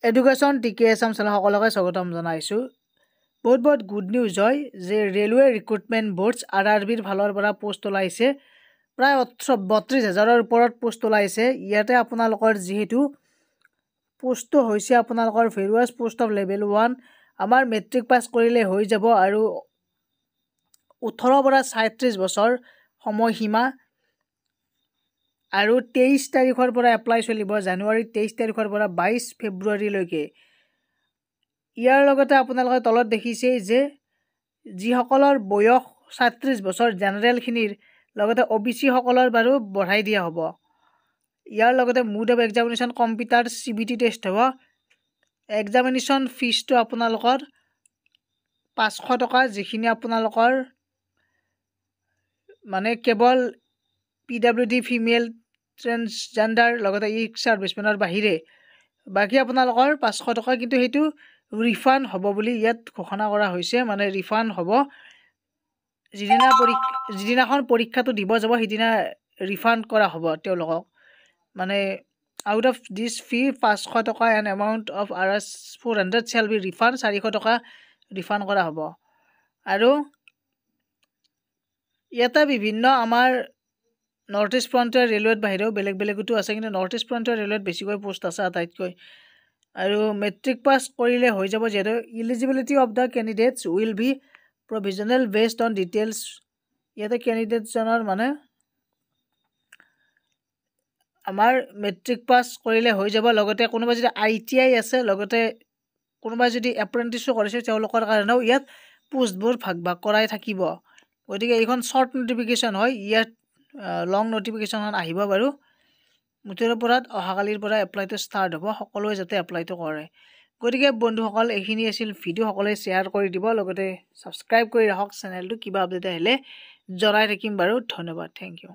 Education টিকে Assam channel সকলোকে স্বাগতম জনাইছোঁ। বহুত গুড নিউজ হয় যে ৰেলৱে ৰিক্ৰুটমেণ্ট বৰ্ডছ RRBৰ ফালৰ পৰা পোষ্ট ওলাইছে। প্ৰায় 32,000ৰ ওপৰত পোষ্ট ওলাইছে। ইয়াতে আপোনালোকৰ যিহেতু পোষ্টটো হৈছে আপোনালোকৰ ভেৰিয়াছ পোষ্ট অফ লেভেল 1 আমাৰ মেট্ৰিক পাছ কৰিলে হৈ যাব আৰু 18 পৰা 37 বছৰ সময়সীমা আৰু 23 তাৰিখৰ পৰা এপ্লাই চলিব, জানুৱাৰী 23 তাৰিখৰ পৰা 22 ফেব্ৰুৱাৰীলৈকে। ইয়াৰ লগতে আপোনালোকে তলত দেখিছে যে যিসকলৰ বয়স 37 বছৰ জেনেৰেলখিনিৰ লগতে OBC সকলৰ বাৰু বঢ়াই দিয়া হ'ব। ইয়াৰ লগতে mode of examination computer CBT test হ'ব। এক্সামিনেশ্যন ফিজটো আপোনালোকৰ 500 টকা, যিখিনি আপোনালোকৰ মানে কেৱল PWD ফিমেল ট্ৰেন্সজেণ্ডাৰ লগতে সাৰ্ভিচমেনৰ বাহিৰে বাকী আপোনালোকৰ 500 টকা, কিন্তু সেইটো ৰিফাণ্ড হ'ব বুলি ইয়াত ঘোষণা কৰা হৈছে। মানে ৰিফাণ্ড হ'ব, যিদিনাখন পৰীক্ষাটো দিব যাব সেইদিনা ৰিফাণ্ড কৰা হ'ব তেওঁলোকক। মানে আউট অফ দিছ ফি 500 টকা and amount of Rs 400 shall be refund, 400 টকা ৰিফাণ্ড কৰা হ'ব। আৰু ইয়াতে বিভিন্ন আমাৰ নৰ্থ ইষ্ট ফ্ৰণ্টিয়াৰ ৰেলৱেত বাহিৰেও বেলেগতো আছে, কিন্তু নৰ্থ ইষ্ট ফ্ৰণ্টিয়াৰ ৰেলৱেত বেছিকৈ পোষ্ট আছে আটাইতকৈ। আৰু মেট্ৰিক পাছ কৰিলে হৈ যাব, যিহেতু eligibility of the candidates will be provisional based on details. ইয়াতে কেণ্ডিডেটজনৰ মানে আমাৰ মেট্ৰিক পাছ কৰিলে হৈ যাব। লগতে কোনোবা যদি ITI আছে, লগতে কোনোবা যদি এপ্ৰেণ্টিছো কৰিছে তেওঁলোকৰ কাৰণেও ইয়াত পোষ্টবোৰ ভাগ কৰাই থাকিব। গতিকে এইখন শ্বৰ্ট নটিফিকেশ্যন হয়, ইয়াত লং নটিফিকেশ্যনখন আহিব বাৰু। মুঠৰ ওপৰত অহাকালিৰ পৰা এপ্লাইটো ষ্টাৰ্ট হ'ব, সকলোৱে যাতে এপ্লাইটো কৰে। গতিকে বন্ধুসকল, এইখিনি আছিল ভিডিঅ', সকলোৱে শ্বেয়াৰ কৰি দিব, লগতে ছাবস্ক্ৰাইব কৰি ৰাখক চেনেলটো। কিবা আপডেট আহিলে জনাই থাকিম বাৰু। ধন্যবাদ, থেংক ইউ।